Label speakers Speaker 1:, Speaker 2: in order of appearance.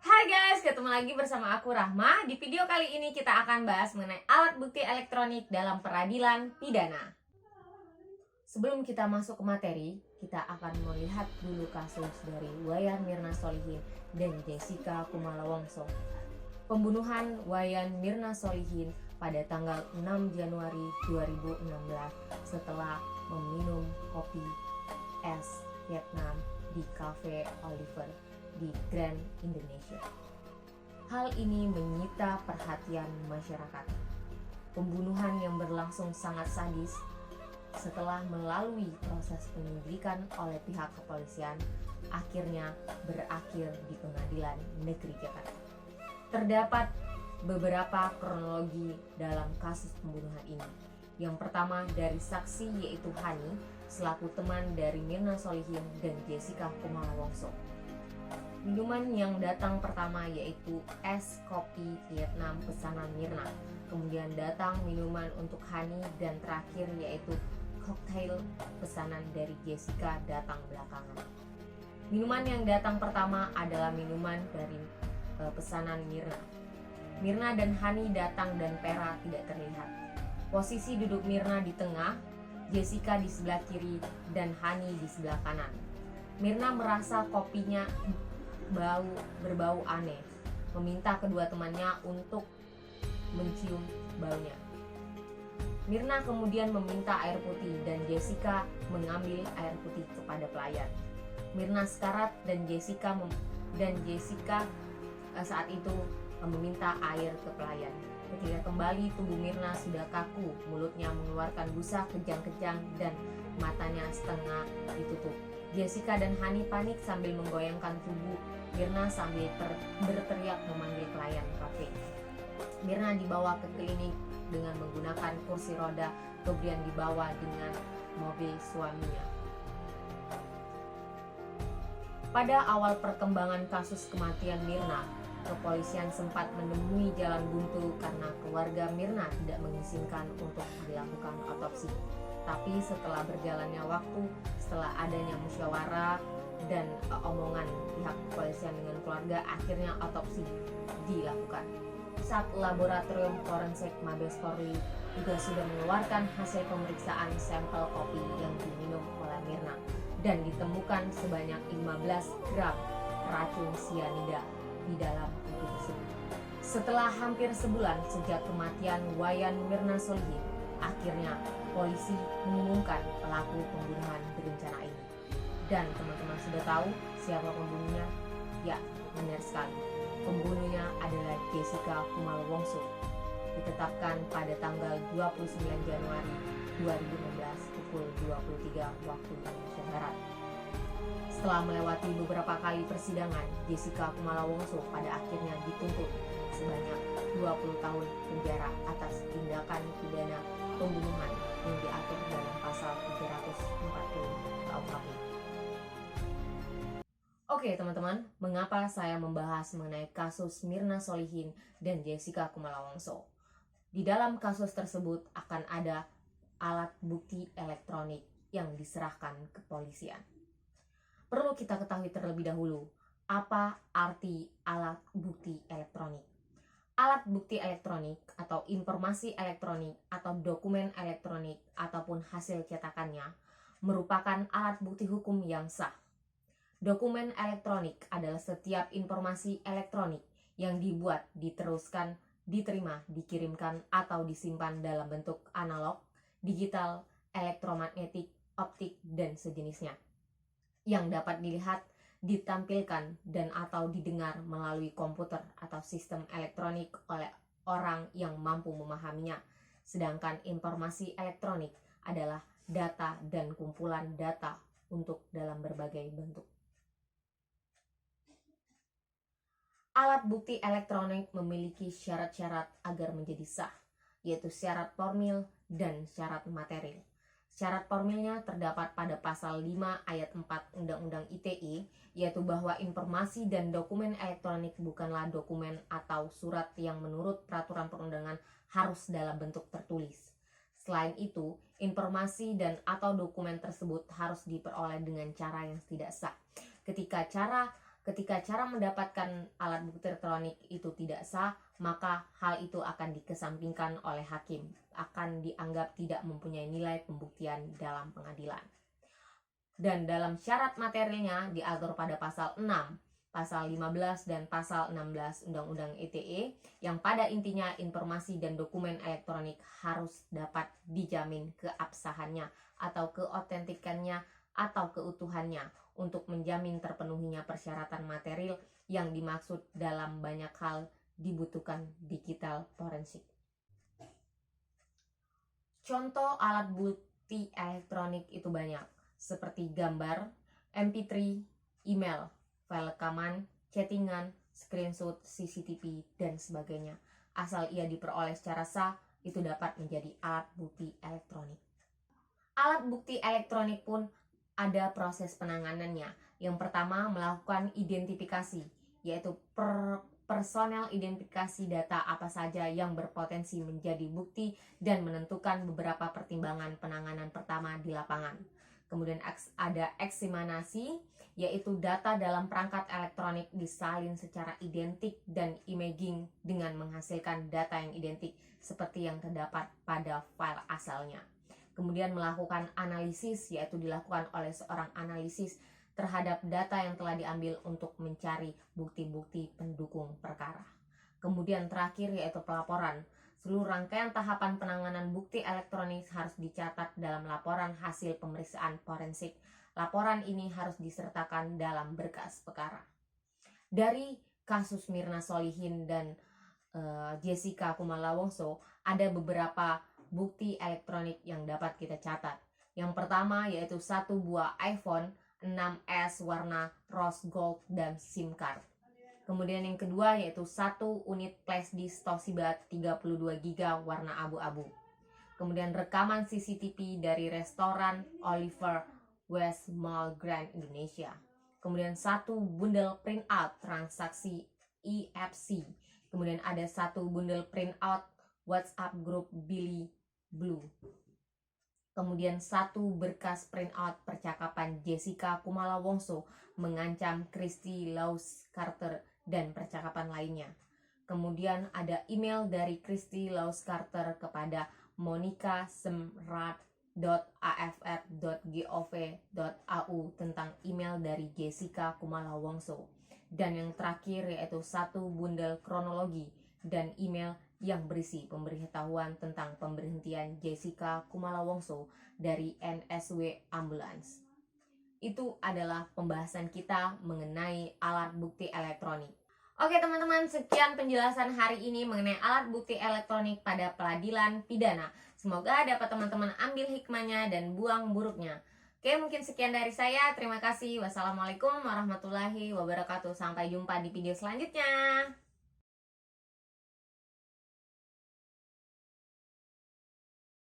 Speaker 1: Hai guys, ketemu lagi bersama aku Rahma. Di video kali ini kita akan bahas mengenai alat bukti elektronik dalam peradilan pidana. Sebelum kita masuk ke materi, kita akan melihat dulu kasus dari Wayan Mirna Solihin dan Jessica Kumala Wongso. Pembunuhan Wayan Mirna Solihin pada tanggal 6 Januari 2016 setelah meminum kopi es Vietnam di Cafe Oliver di Grand Indonesia. Hal ini menyita perhatian masyarakat. Pembunuhan yang berlangsung sangat sadis setelah melalui proses penyelidikan oleh pihak kepolisian akhirnya berakhir di Pengadilan Negeri Jakarta. Terdapat beberapa kronologi dalam kasus pembunuhan ini. Yang pertama dari saksi yaitu Hani selaku teman dari Mirna Solihin dan Jessica Kumala Wongso. Minuman yang datang pertama yaitu es kopi Vietnam pesanan Mirna. Kemudian datang minuman untuk Hani dan terakhir yaitu koktail pesanan dari Jessica datang belakangan. Minuman yang datang pertama adalah minuman dari pesanan Mirna. Mirna dan Hani datang dan Pera tidak terlihat. Posisi duduk Mirna di tengah, Jessica di sebelah kiri dan Hani di sebelah kanan. Mirna merasa kopinya berbau aneh, meminta kedua temannya untuk mencium baunya. Mirna kemudian meminta air putih dan Jessica mengambil air putih kepada pelayan. Mirna sekarat dan Jessica saat itu meminta air ke pelayan. Ketika kembali tubuh Mirna sudah kaku, mulutnya mengeluarkan busa kejang-kejang dan matanya setengah ditutup. Jessica dan Hani panik sambil menggoyangkan tubuh Mirna sambil berteriak memanggil pelayan kafe. Mirna dibawa ke klinik dengan menggunakan kursi roda, kemudian dibawa dengan mobil suaminya. Pada awal perkembangan kasus kematian Mirna, kepolisian sempat menemui jalan buntu karena keluarga Mirna tidak mengizinkan untuk dilakukan otopsi. Tapi setelah berjalannya waktu, setelah adanya musyawarah dan omongan pihak kepolisian dengan keluarga, akhirnya otopsi dilakukan. Saat laboratorium forensik Mabes Polri juga sudah mengeluarkan hasil pemeriksaan sampel kopi yang diminum oleh Mirna dan ditemukan sebanyak 15 gram racun sianida di dalam kopi tersebut. Setelah hampir sebulan sejak kematian Wayan Mirna Solihin, akhirnya polisi mengumumkan pelaku pembunuhan berencana ini. Dan teman-teman sudah tahu siapa pembunuhnya? Ya, benar sekali. Pembunuhnya adalah Jessica Kumala Wongso. Ditetapkan pada tanggal 29 Januari 2016 pukul 23 waktu Indonesia Barat. Setelah melewati beberapa kali persidangan, Jessica Kumala Wongso pada akhirnya dituntut sebanyak 20 tahun penjara atas tindakan pidana pembunuhan yang diatur dalam pasal 340 KUHP. Oke teman-teman, mengapa saya membahas mengenai kasus Mirna Solihin dan Jessica Kumala Wongso? Di dalam kasus tersebut akan ada alat bukti elektronik yang diserahkan ke kepolisian. Perlu kita ketahui terlebih dahulu, apa arti alat bukti elektronik? Alat bukti elektronik atau informasi elektronik atau dokumen elektronik ataupun hasil cetakannya merupakan alat bukti hukum yang sah. Dokumen elektronik adalah setiap informasi elektronik yang dibuat, diteruskan, diterima, dikirimkan, atau disimpan dalam bentuk analog, digital, elektromagnetik, optik, dan sejenisnya, yang dapat dilihat, ditampilkan, dan atau didengar melalui komputer atau sistem elektronik oleh orang yang mampu memahaminya. Sedangkan informasi elektronik adalah data dan kumpulan data untuk dalam berbagai bentuk. Alat bukti elektronik memiliki syarat-syarat agar menjadi sah, yaitu syarat formil dan syarat material. Syarat formilnya terdapat pada pasal 5 ayat 4 Undang-Undang ITE, yaitu bahwa informasi dan dokumen elektronik bukanlah dokumen atau surat yang menurut peraturan perundangan harus dalam bentuk tertulis. Selain itu, informasi dan atau dokumen tersebut harus diperoleh dengan cara yang tidak sah. Ketika cara Ketika cara mendapatkan alat bukti elektronik itu tidak sah, maka hal itu akan dikesampingkan oleh hakim, akan dianggap tidak mempunyai nilai pembuktian dalam pengadilan. Dan dalam syarat materialnya diatur pada pasal 6, pasal 15 dan pasal 16 Undang-Undang ITE, yang pada intinya informasi dan dokumen elektronik harus dapat dijamin keabsahannya atau keotentikannya atau keutuhannya untuk menjamin terpenuhinya persyaratan material yang dimaksud. Dalam banyak hal dibutuhkan digital forensik. Contoh alat bukti elektronik itu banyak, seperti gambar, MP3, email, file rekaman, chattingan, screenshot, CCTV, dan sebagainya. Asal ia diperoleh secara sah, itu dapat menjadi alat bukti elektronik. Alat bukti elektronik pun ada proses penanganannya. Yang pertama, melakukan identifikasi, yaitu personel identifikasi data apa saja yang berpotensi menjadi bukti dan menentukan beberapa pertimbangan penanganan pertama di lapangan. Kemudian ada eksaminasi, yaitu data dalam perangkat elektronik disalin secara identik dan imaging dengan menghasilkan data yang identik seperti yang terdapat pada file asalnya. Kemudian melakukan analisis, yaitu dilakukan oleh seorang analisis terhadap data yang telah diambil untuk mencari bukti-bukti pendukung perkara. Kemudian terakhir yaitu pelaporan. Seluruh rangkaian tahapan penanganan bukti elektronik harus dicatat dalam laporan hasil pemeriksaan forensik. Laporan ini harus disertakan dalam berkas perkara. Dari kasus Mirna Solihin dan Jessica Kumala Wongso, ada beberapa bukti elektronik yang dapat kita catat. Yang pertama yaitu 1 buah iPhone 6s warna rose gold dan SIM card. Kemudian yang kedua yaitu 1 unit flash disk Toshiba 32 GB warna abu-abu. Kemudian rekaman CCTV dari restoran Oliver West Mall Grand Indonesia. Kemudian 1 bundel printout transaksi EFC. Kemudian ada 1 bundel printout WhatsApp grup Billy Blue. Kemudian 1 berkas printout percakapan Jessica Kumala Wongso mengancam Christy Laws Carter dan percakapan lainnya. Kemudian ada email dari Christy Laws Carter kepada monica.semrat.aff.gov.au tentang email dari Jessica Kumala Wongso. Dan yang terakhir yaitu 1 bundel kronologi dan email yang berisi pemberitahuan tentang pemberhentian Jessica Kumala Wongso dari NSW Ambulance. Itu adalah pembahasan kita mengenai alat bukti elektronik. Oke teman-teman, sekian penjelasan hari ini mengenai alat bukti elektronik pada peradilan pidana. Semoga dapat teman-teman ambil hikmahnya dan buang buruknya. Oke, mungkin sekian dari saya. Terima kasih. Wassalamualaikum warahmatullahi wabarakatuh. Sampai jumpa di video selanjutnya.